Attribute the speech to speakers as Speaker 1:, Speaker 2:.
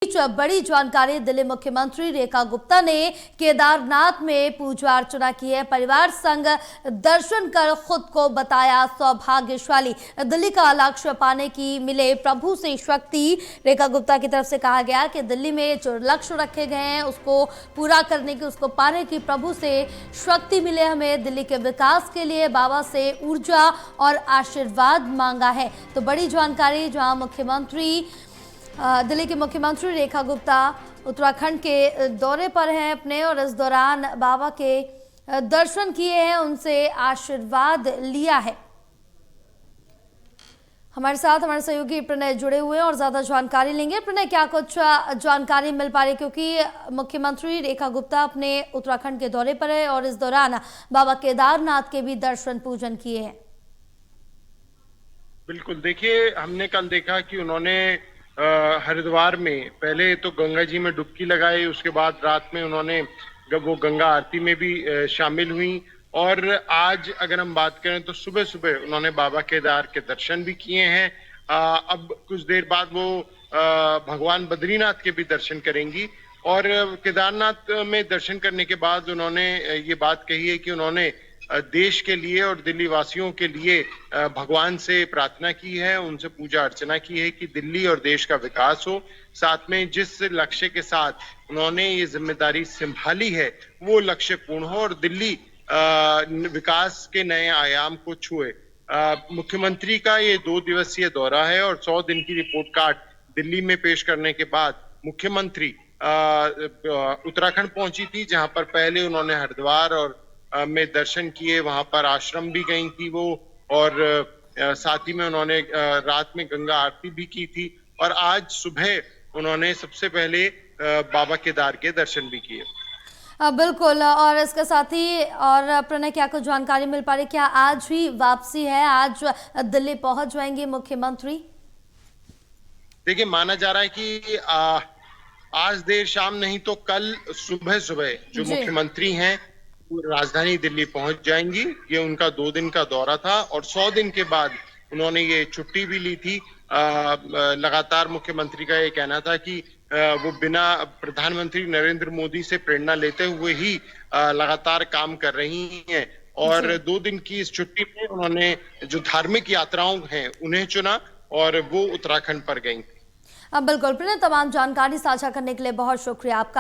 Speaker 1: बड़ी जानकारी दिल्ली मुख्यमंत्री रेखा गुप्ता ने केदारनाथ में पूजा अर्चना की है। परिवार संग दर्शन कर खुद को बताया सौभाग्यशाली। दिल्ली का लक्ष्य पाने की मिले प्रभु से शक्ति। रेखा गुप्ता की तरफ से कहा गया कि दिल्ली में जो लक्ष्य रखे गए हैं उसको पूरा करने की, उसको पाने की प्रभु से शक्ति मिले। हमें दिल्ली के विकास के लिए बाबा से ऊर्जा और आशीर्वाद मांगा है। तो बड़ी जानकारी, जहां दिल्ली के मुख्यमंत्री रेखा गुप्ता उत्तराखंड के दौरे पर हैं अपने, और इस दौरान बाबा के दर्शन किए हैं, उनसे आशीर्वाद लिया है। हमारे साथ हमारे सहयोगी प्रणय जुड़े हुए हैं और ज्यादा जानकारी लेंगे। प्रणय, क्या कुछ जानकारी मिल पा रही, क्योंकि मुख्यमंत्री रेखा गुप्ता अपने उत्तराखंड के दौरे पर है और इस दौरान बाबा केदारनाथ के भी दर्शन पूजन किए हैं।
Speaker 2: बिल्कुल, देखिए, हमने कल देखा कि उन्होंने हरिद्वार में पहले तो गंगा जी में डुबकी लगाई, उसके बाद रात में उन्होंने वो गंगा आरती में भी शामिल हुई, और आज अगर हम बात करें तो सुबह सुबह उन्होंने बाबा केदार के दर्शन भी किए हैं। अब कुछ देर बाद वो भगवान बद्रीनाथ के भी दर्शन करेंगी, और केदारनाथ में दर्शन करने के बाद उन्होंने ये बात कही है कि उन्होंने देश के लिए और दिल्ली वासियों के लिए भगवान से प्रार्थना की है, उनसे पूजा अर्चना की है कि दिल्ली और देश का विकास हो। साथ में जिस लक्ष्य के साथ उन्होंने ये जिम्मेदारी संभाली है वो लक्ष्य पूर्ण हो और दिल्ली विकास के नए आयाम को छुए। मुख्यमंत्री का ये 2 दिवसीय दौरा है और 100 दिन की रिपोर्ट कार्ड दिल्ली में पेश करने के बाद मुख्यमंत्री उत्तराखंड पहुंची थी, जहां पर पहले उन्होंने हरिद्वार और में दर्शन किए, वहां पर आश्रम भी गई थी वो, और साथ ही में उन्होंने रात में गंगा आरती भी की थी, और आज सुबह उन्होंने सबसे पहले बाबा केदार के दर्शन भी किए।
Speaker 1: बिल्कुल, और इसके साथ ही और प्रणय, क्या कुछ जानकारी मिल पा रही, क्या आज ही वापसी है, आज दिल्ली पहुंच जाएंगे मुख्यमंत्री?
Speaker 2: देखिए, माना जा रहा है कि आज देर शाम नहीं तो कल सुबह सुबह जो मुख्यमंत्री हैं राजधानी दिल्ली पहुंच जाएंगी। ये उनका 2 दिन का दौरा था और 100 दिन के बाद उन्होंने ये छुट्टी भी ली थी। लगातार मुख्यमंत्री का ये कहना था कि वो बिना प्रधानमंत्री नरेंद्र मोदी से प्रेरणा लेते हुए ही लगातार काम कर रही हैं, और 2 दिन की इस छुट्टी में उन्होंने जो धार्मिक यात्राओं हैं उन्हें चुना और वो उत्तराखंड पर गई।
Speaker 1: बिल्कुल प्रणय, तमाम जानकारी साझा करने के लिए बहुत शुक्रिया आपका।